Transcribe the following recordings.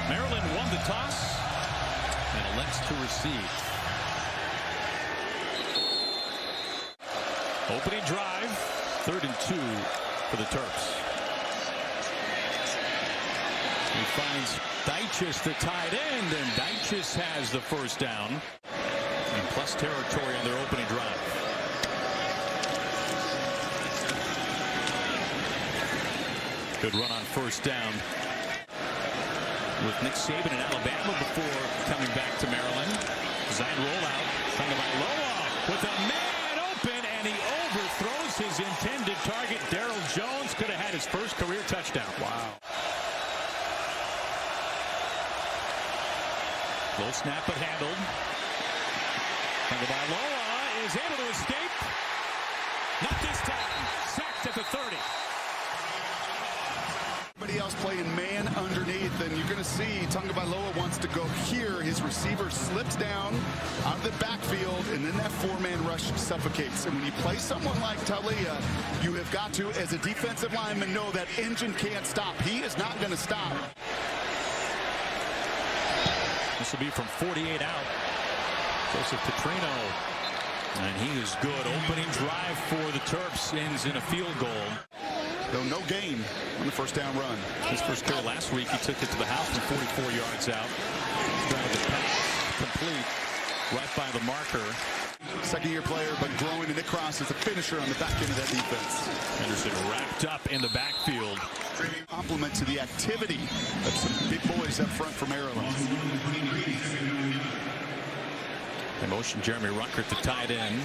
Maryland won the toss and elects to receive. Opening drive, 3rd and 2 for the Terps. He finds Dyches, the tight end, and Dyches has the first down. In plus territory on their opening drive. Good run on first down with Nick Saban in Alabama before coming back to Maryland. Design rollout. Tagovailoa with a man open, and he overthrows his intended target. Darryl Jones could have had his first career touchdown. Wow. Low snap but handled. Tagovailoa is able to escape. Not this time. Sacked at the 30. Everybody else playing man underneath, and you're going to see Tagovailoa wants to go here. His receiver slips down out of the backfield, and then that 4-man rush suffocates. And when you play someone like Talia, you have got to, as a defensive lineman, know that engine can't stop. He is not going to stop. This will be from 48 out. Joseph Petrino. And he is good. Opening drive for the Terps ends in a field goal. Though no gain on the first down run. His first carry last week, he took it to the house from 44 yards out. Stroud the pass complete right by the marker. Second-year player, but growing, and Nick Cross is the finisher on the back end of that defense. Henderson wrapped up in the backfield. Compliment to the activity of some big boys up front for Maryland. They motion Jeremy Ruckert, the tight end.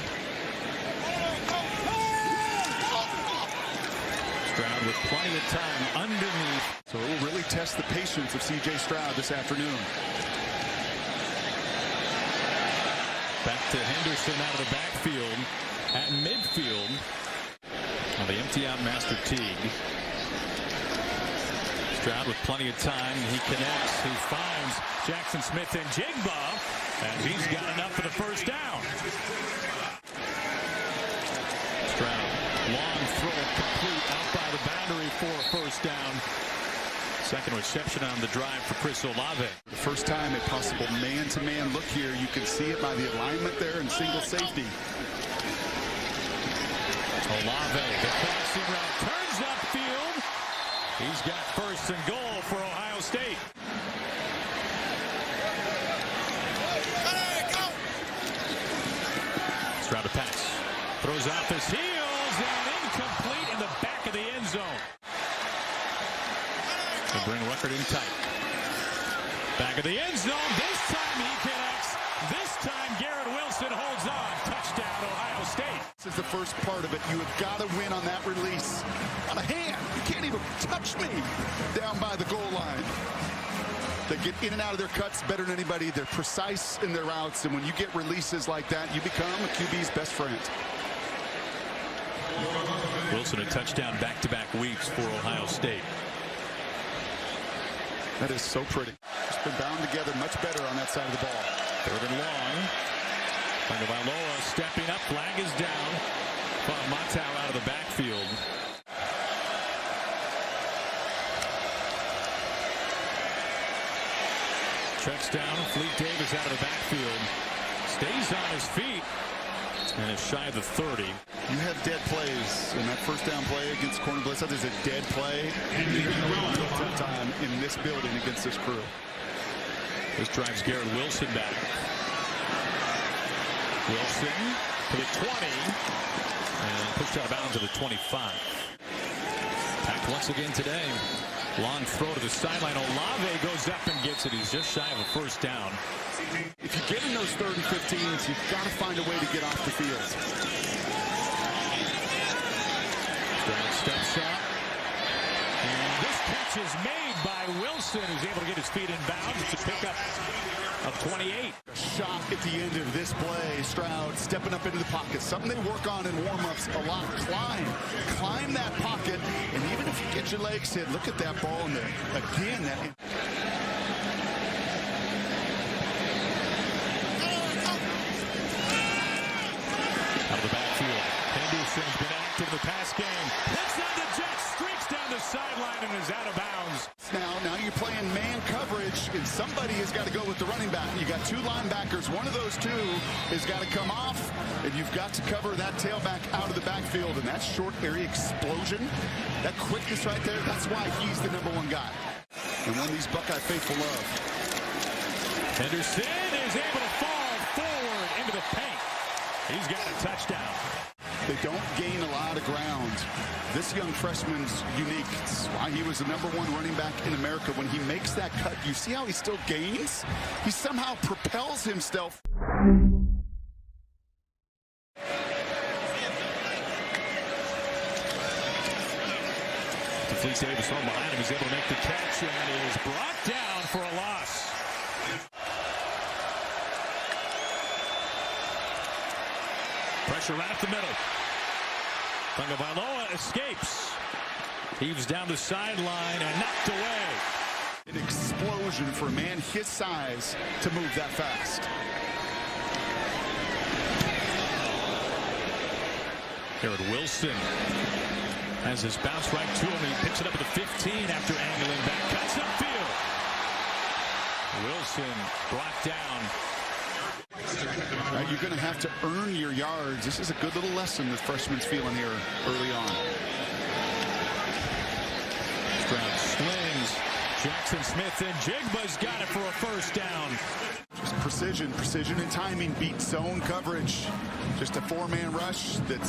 Stroud with plenty of time underneath. So it will really test the patience of C.J. Stroud this afternoon. Back to Henderson out of the backfield at midfield. Now they empty out Master Teague. Stroud with plenty of time. He connects. He finds Jackson Smith and Jigba, and he's got enough for the first down. Stroud, long throw complete out by the boundary for a first down. Second reception on the drive for Chris Olave. The first time a possible man-to-man look here. You can see it by the alignment there and single safety. Olave, the crossing route, turns upfield. He's got first and goal for Ohio State. Stroud to pass. Throws off his heels and incomplete in the back of the end zone. They'll bring Ruckert in tight. Back of the end zone. This time he connects. This time Garrett Wilson holds on. Touchdown, Ohio State. This is the first part of it. You have got to win on that release. On a hand. You can't even touch me down by the goal line. They get in and out of their cuts better than anybody. They're precise in their routes. And when you get releases like that, you become a QB's best friend. Wilson a touchdown back-to-back weeks for Ohio State. That is so pretty. It's been bound together much better on that side of the ball. 3rd and long. Tagovailoa stepping up. Flag is down. Matau out of the backfield. Checks down. Fleet Davis out of the backfield. Stays on his feet. And is shy of the 30. You have dead plays. In that first down play against Corner Blitz, there's a dead play. You're going to run a tough time in this building against this crew. This drives Garrett Wilson back. Wilson to the 20. And pushed out of bounds to the 25. Packed once again today. Long throw to the sideline. Olave goes up and gets it. He's just shy of a first down. If you get in those 3rd and 15s, you've got to find a way to get off the field. Stroud steps up. And this catch is made by Wilson, who's able to get his feet in bounds. It's a pickup of 28. A shot at the end of this play. Stroud stepping up into the pocket. Something they work on in warm-ups a lot. Climb that pocket. And even if you get your legs hit, look at that ball in there. Again, that... Out of the backfield. Henderson's been active in the pass game. Hits on the jet, streaks down the sideline and is out of bounds. has got to go with the running back. You got two linebackers. One of those two has got to come off, and you've got to cover that tailback out of the backfield. And that short area explosion, that quickness right there, that's why he's the #1 guy. And one these Buckeye faithful love. Henderson is able to fall forward into the paint. He's got a touchdown. They don't gain a lot of ground. This young freshman's unique. It's why he was the #1 running back in America. When he makes that cut, you see how he still gains? He somehow propels himself. Fleet Davis home behind him. He's able to make the catch and is brought down for a loss. Pressure right up the middle. Tagovailoa escapes. Heaves down the sideline and knocked away. An explosion for a man his size to move that fast. Garrett Wilson has his bounce right to him. He picks it up at the 15 after angling back. Cuts upfield. Wilson brought down. You're going to have to earn your yards. This is a good little lesson the freshman's feeling here early on. Stroud slings. Jackson Smith and Jigba's got it for a first down. Just precision and timing beat zone coverage. Just a four-man rush that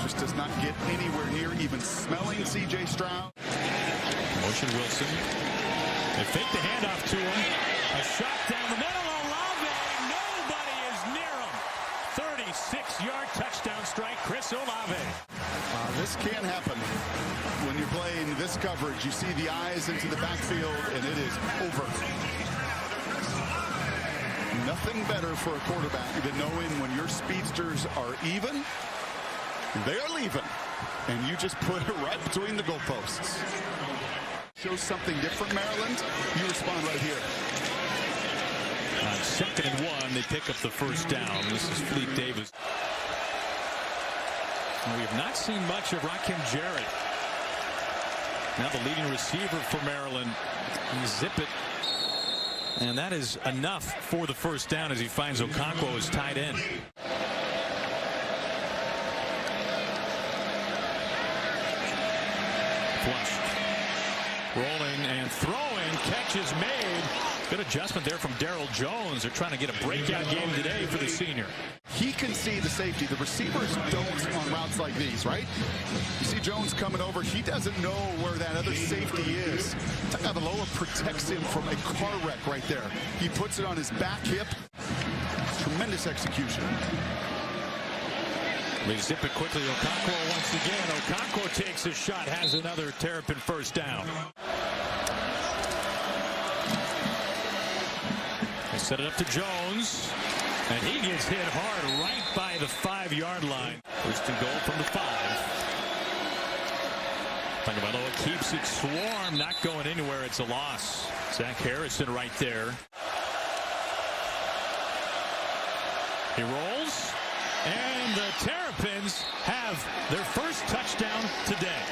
just does not get anywhere near even smelling C.J. Stroud. Motion Wilson. They fake the handoff to him. A shot down the middle. Olave. Nobody is near him. 36-yard touchdown strike. Chris Olave. This can happen when you're playing this coverage. You see the eyes into the backfield, and it is over. Nothing better for a quarterback than knowing when your speedsters are even, they are leaving, and you just put it right between the goalposts. Shows something different, Maryland. You respond right here. On 2nd and 1, they pick up the first down. This is Fleet Davis. We have not seen much of Rakim Jarrett. Now the leading receiver for Maryland. You zip it. And that is enough for the first down as he finds Okonkwo as tight end. Flush. Rolling and throwing. Catch is made. Good adjustment there from Daryl Jones. They're trying to get a breakout game today for the senior. He can see the safety. The receivers don't on routes like these, right? You see Jones coming over. He doesn't know where that other safety is. Tagovailoa protects him from a car wreck right there. He puts it on his back hip. Tremendous execution. They zip it quickly. Okonkwo once again. Okonkwo takes a shot. Has another Terrapin first down. They set it up to Jones. And he gets hit hard right by the 5-yard line. First and goal from the 5. Tagovailoa keeps it swarm, not going anywhere. It's a loss. Zach Harrison right there. He rolls, and the Terrapins have their first touchdown today.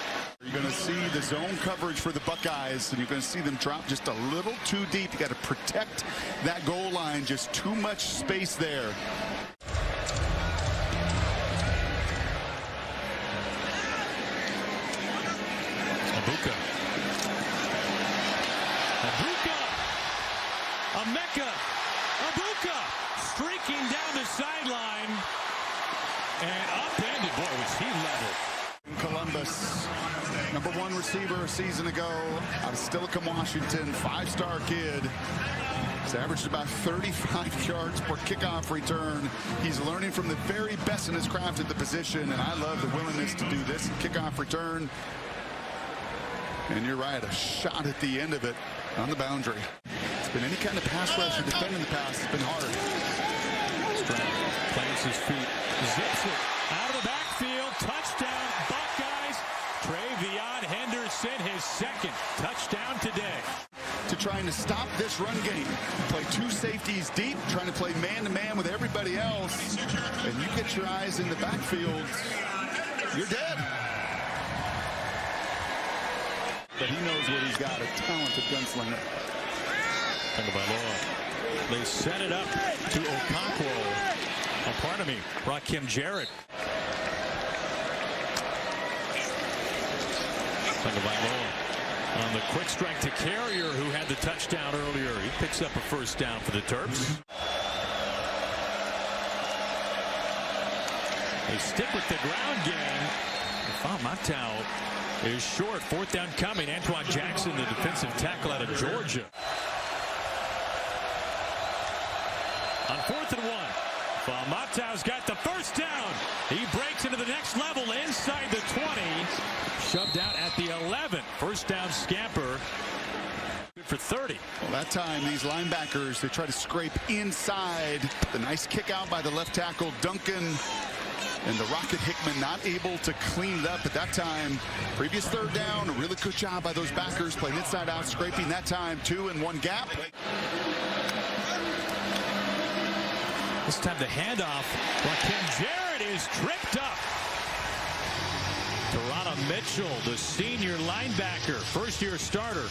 You're going to see the zone coverage for the Buckeyes, and you're going to see them drop just a little too deep. You got to protect that goal line. Just too much space there. Abuka. Emeka. Abuka streaking down the sideline and upended. Boy, was he level. Columbus, #1 receiver a season ago out of Steilacoom, Washington, 5-star kid. He's averaged about 35 yards per kickoff return. He's learning from the very best in his craft at the position, and I love the willingness to do this kickoff return. And you're right, a shot at the end of it on the boundary. It's been any kind of pass rush or defend in the past. It's been hard. Stroud plants his feet, zips it out of the backfield. Touchdown, Buckeyes. Travion Henderson, his second touchdown today. To trying to stop this run game. Play 2 safeties deep, trying to play man-to-man with everybody else. And you get your eyes in the backfield, you're dead. But he knows what he's got, a talented gunslinger. Tagovailoa They set it up to Okonkwo. Oh, pardon me, Rakim Jarrett. Tagovailoa on the quick strike to Carrier, who had the touchdown earlier. He picks up a first down for the Terps. They stick with the ground game. Matau is short. Fourth down coming. Antoine Jackson, the defensive tackle out of Georgia. On 4th and 1. Matau's got the first down. He breaks into the next level inside the 20. Shoved out at the 11. First down scamper. Good for 30. Well, that time these linebackers, they try to scrape inside. The nice kick out by the left tackle, Duncan. And the Rocket Hickman not able to clean it up at that time. Previous third down, a really good job by those backers, playing inside out, scraping that time 2 in 1 gap. This time the handoff. Rakim Jarrett is tripped up. Toronto Mitchell, the senior linebacker, first-year starter.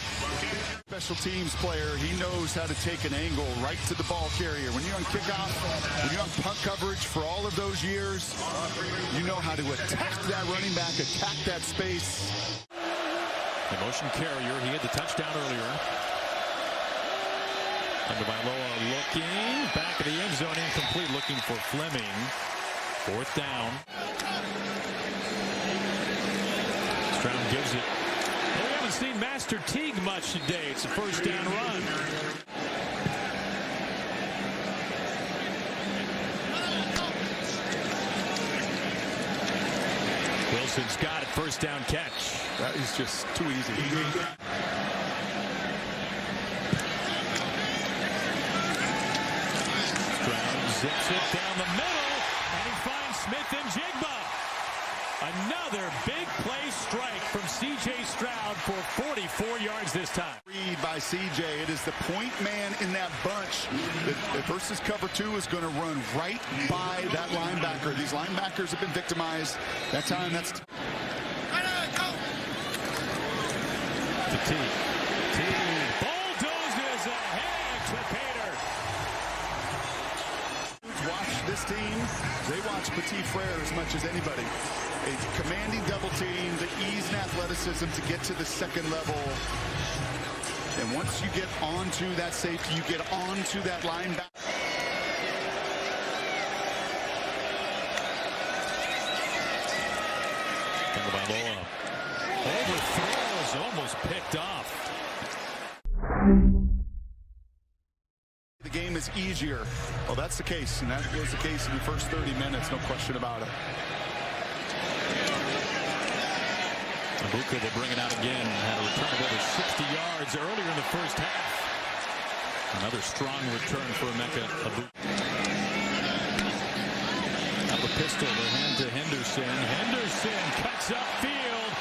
Special teams player, he knows how to take an angle right to the ball carrier. When you're on kickoff, when you're on punt coverage for all of those years, you know how to attack that running back, attack that space. The motion carrier, he had the touchdown earlier. Tagovailoa looking, back of the end zone, incomplete, looking for Fleming. 4th down. Stroud gives it. Well, we haven't seen Master Teague much today. It's a first down run. Wilson's got it. First down catch. That is just too easy. Stroud zips it down the middle, and he finds Smith and Jigba. Another big play strike from C.J. Stroud for 44 yards this time. Read by C.J. It is the point man in that bunch that versus cover 2 is going to run right by that linebacker. These linebackers have been victimized. That time, that's... The T bulldozes ahead to Pater. Watch this team. They watch Petit Frere as much as anybody. A commanding double team, the ease and athleticism to get to the second level. And once you get onto that safety, you get onto that linebacker. Tagovailoa overthrows, almost picked off. The game is easier. Well, that's the case, and that was the case in the first 30 minutes, no question about it. Abuka, they bring it out again. Had a return of over 60 yards earlier in the first half. Another strong return for Emeka Abuka. Up a pistol, the hand to Henderson. Henderson cuts upfield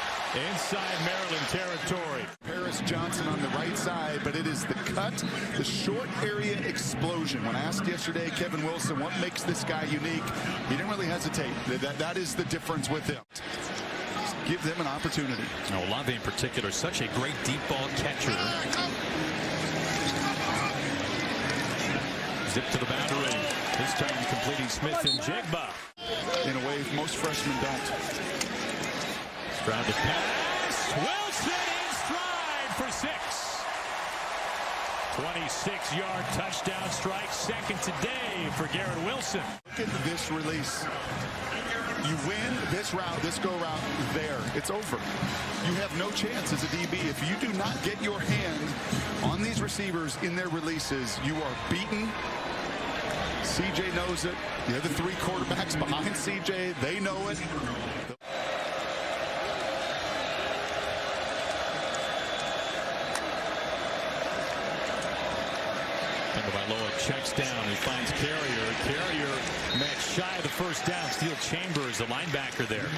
inside Maryland territory. Paris Johnson on the right side, but it is the cut, the short area explosion. When I asked yesterday, Kevin Wilson, what makes this guy unique? He didn't really hesitate. That is the difference with him. Give them an opportunity. No, Olave in particular, such a great deep ball catcher. Zip to the boundary. This time completing Smith and Jigba. In a way, most freshmen don't. Stroud to pass. Wilson in stride for 6. 26-yard touchdown strike. Second today for Garrett Wilson. Look at this release. You win this route, this go route, there. It's over. You have no chance as a DB. If you do not get your hand on these receivers in their releases, you are beaten. CJ knows it. The other 3 quarterbacks behind CJ, they know it. Tagovailoa checks down. He finds Carrier. Carrier met shy of the first down. Steel Chambers, the linebacker there.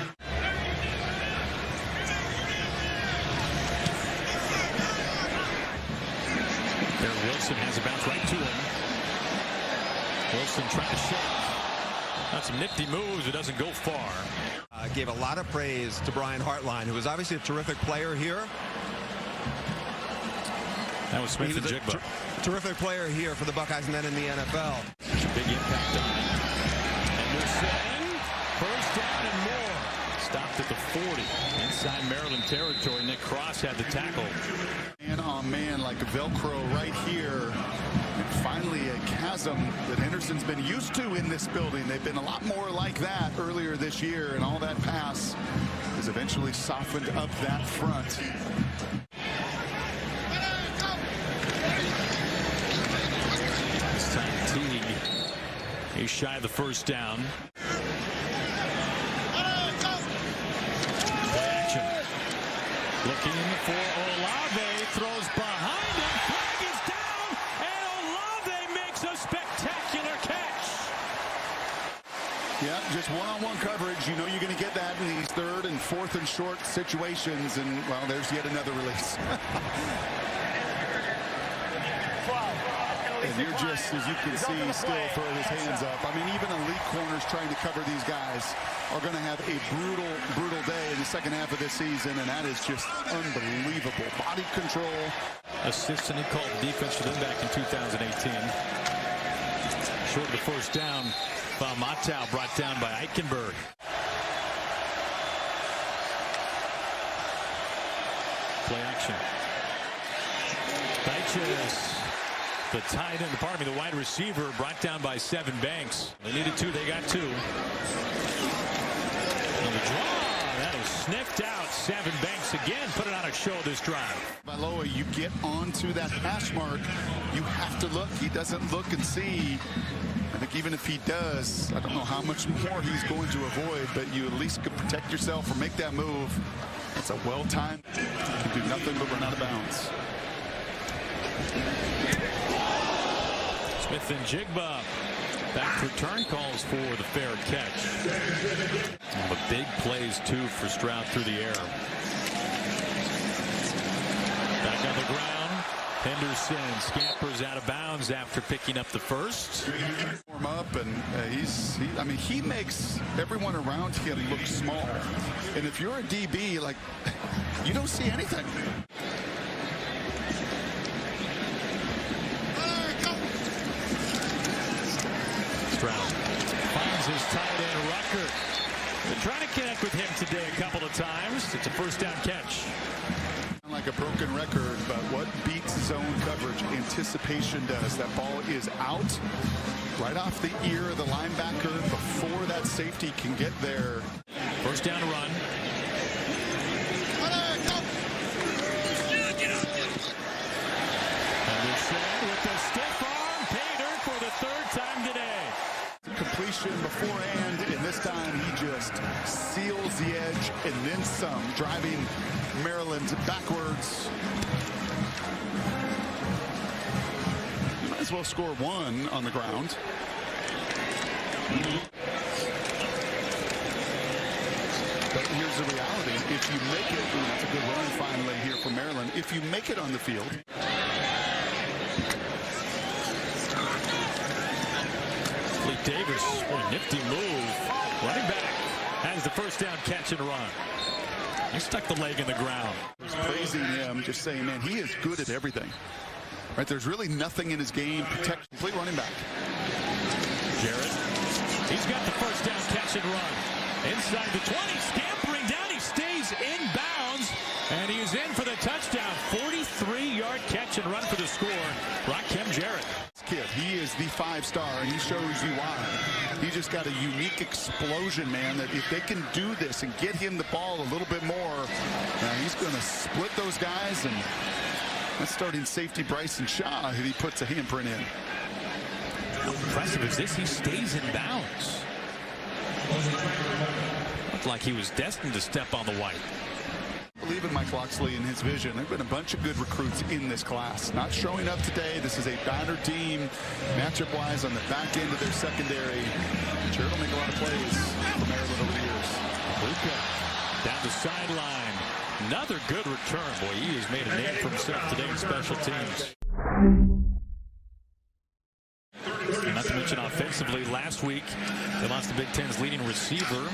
Garrett Wilson has a bounce right to him. Wilson trying to shake. That's some nifty moves. It doesn't go far. Gave a lot of praise to Brian Hartline, who was obviously a terrific player here. That was Smith and Jigba. Terrific player here for the Buckeyes and then in the NFL. Big impact on it. Henderson, first down and more. Stopped at the 40. Inside Maryland territory. Nick Cross had the tackle. Man on man like a Velcro right here. And finally a chasm that Henderson's been used to in this building. They've been a lot more like that earlier this year, and all that pass has eventually softened up that front. This time Teague. He's shy of the first down. Looking for Olave, throws behind him, flag is down, and Olave makes a spectacular catch. Yeah, just one-on-one coverage. You know you're going to get that in these third and fourth and short situations, and, well, there's yet another release. And you're just, as you can see, still throwing his hands up. I mean, even elite corners trying to cover these guys are going to have a brutal day in the second half of this season, and that is just unbelievable. Body control. Assistant and called defense for them back in 2018. Short of the first down. Matau brought down by Eichenberg. Play action. Deitches. The tight end, the wide receiver brought down by Seven Banks. They needed two, they got two. And the draw, that is sniffed out. Seven Banks again put it on a show this drive. Loa, you get onto that hash mark, you have to look. He doesn't look and see. I think even if he does, I don't know how much more he's going to avoid, but you at least could protect yourself or make that move. That's a well-timed. You can do nothing but run out of bounds. Smith and Jigba. Back return calls for the fair catch. The big plays, too, for Stroud through the air. Back on the ground. Henderson scampers out of bounds after picking up the first. Warm up, and he makes everyone around him look small. And if you're a DB, like, you don't see anything. Stroud finds his tight end Rucker. They're trying to connect with him today a couple of times. It's a first down catch. Like a broken record, but what beats zone coverage? Anticipation does. That ball is out right off the ear of the linebacker before that safety can get there. First down run. Henderson with the stiff arm. Pater for the third time today. Completion beforehand, and this time he just seals the edge and then some, driving Maryland backwards. You might as well score one on the ground. But here's the reality. If you make it, that's a good run finally here for Maryland. If you make it on the field, Davis, what a nifty move. Running back has the first down catch and run. He stuck the leg in the ground. Praising him, just saying, man, he is good at everything. Right, there's really nothing in his game. Protect, complete running back. Jarrett, he's got the first down catch and run. Inside the 20, scampering down, he stays in bounds, and he is in for the touchdown. 43-yard catch and run for the score. Rakim Jarrett. Kid, he is the 5-star, and he shows you why. He just got a unique explosion, man, that if they can do this and get him the ball a little bit more, he's going to split those guys, and that's starting safety Bryson Shaw, who he puts a handprint in. How impressive is this? He stays in bounds. Looked like he was destined to step on the white. I believe in Mike Loxley and his vision. There have been a bunch of good recruits in this class. Not showing up today. This is a battered team, matchup-wise, on the back end of their secondary. Jared will make a lot of plays for Maryland over the years. Luka down the sideline. Another good return. Boy, he has made a name for himself today in special teams. And not to mention offensively, last week they lost the Big Ten's leading receiver,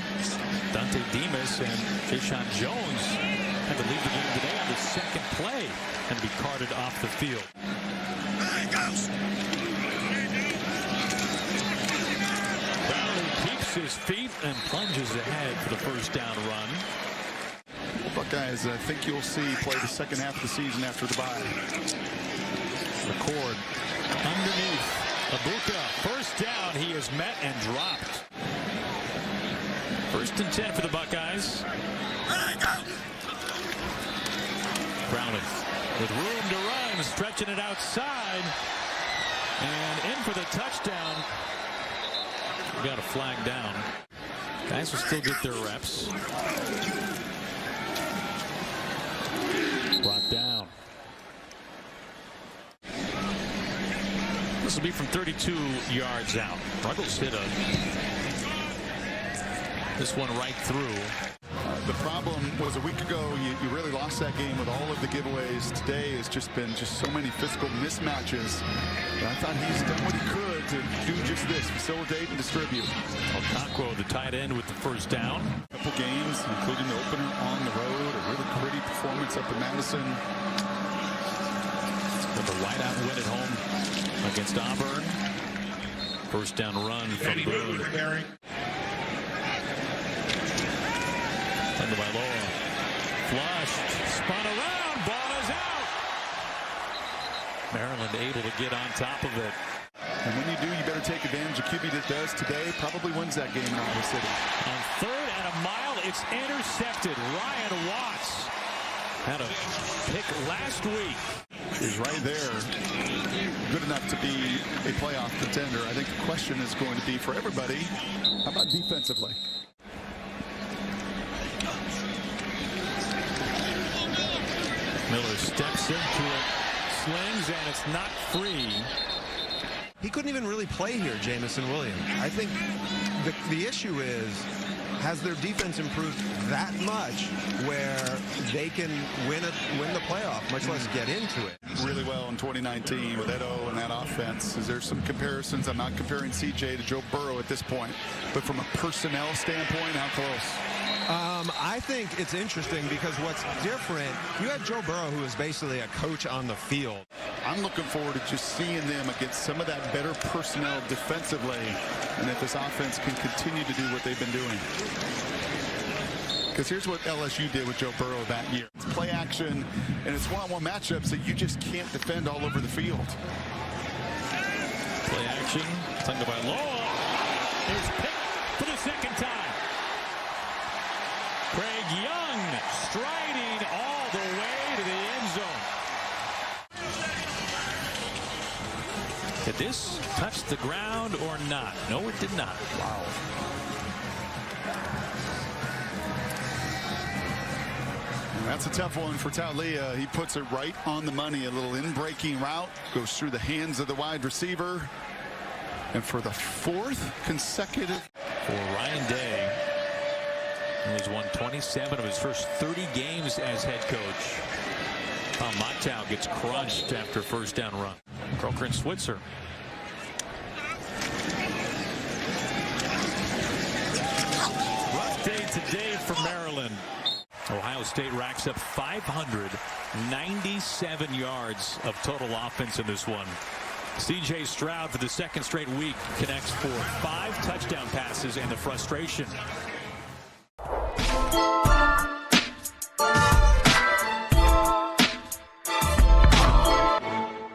Dante Demas, and Jayshon Jones had to leave the game today on the second play and be carted off the field. Crowley keeps his feet and plunges ahead for the first down run. Buckeyes, I think you'll see play the second half of the season after the bye. McCord underneath. Abuka, first down. He is met and dropped. First and 10 for the Buckeyes. Crowley with room to run, stretching it outside. And in for the touchdown. We got a flag down. Guys will still get their reps. Brought down. This will be from 32 yards out. Ruggles hit this one right through. The problem was a week ago, you really lost that game with all of the giveaways. Today has just been so many physical mismatches. And I thought he's done what he could to do just this, facilitate and distribute. Okonkwo, the tight end, with the first down. A couple games, including the opener on the road, a really pretty performance up in Madison. With a whiteout win at home against Auburn. First down run from Boone. By Loa. Flushed, spun around, ball is out. Maryland able to get on top of it. And when you do, you better take advantage of QB that does today. Probably wins that game in Iowa City. On third and a mile, it's intercepted. Ryan Watts had a pick last week. He's right there. Good enough to be a playoff contender. I think the question is going to be for everybody, how about defensively? Miller steps into it, slings, and it's not free. He couldn't even really play here, Jamison Williams. I think the issue is, has their defense improved that much where they can win the playoff, much less get into it? Really well in 2019 with Edo and that offense. Is there some comparisons? I'm not comparing C.J. to Joe Burrow at this point, but from a personnel standpoint, how close? I think it's interesting because what's different, you had Joe Burrow, who is basically a coach on the field. I'm looking forward to just seeing them against some of that better personnel defensively, and if this offense can continue to do what they've been doing. Because here's what LSU did with Joe Burrow that year. It's play action, and it's one-on-one matchups that you just can't defend all over the field. Play action, Tagovailoa is picked for the second time. Craig Young striding all the way to the end zone. Did this touch the ground or not? No, it did not. Wow. That's a tough one for Taulia. He puts it right on the money. A little in-breaking route. Goes through the hands of the wide receiver. And for the fourth consecutive. For Ryan Day, who has won 27 of his first 30 games as head coach. Matau gets crushed after first down run. Croker and Switzer. Rough day today for Maryland. Ohio State racks up 597 yards of total offense in this one. C.J. Stroud, for the second straight week, connects for 5 touchdown passes, and the frustration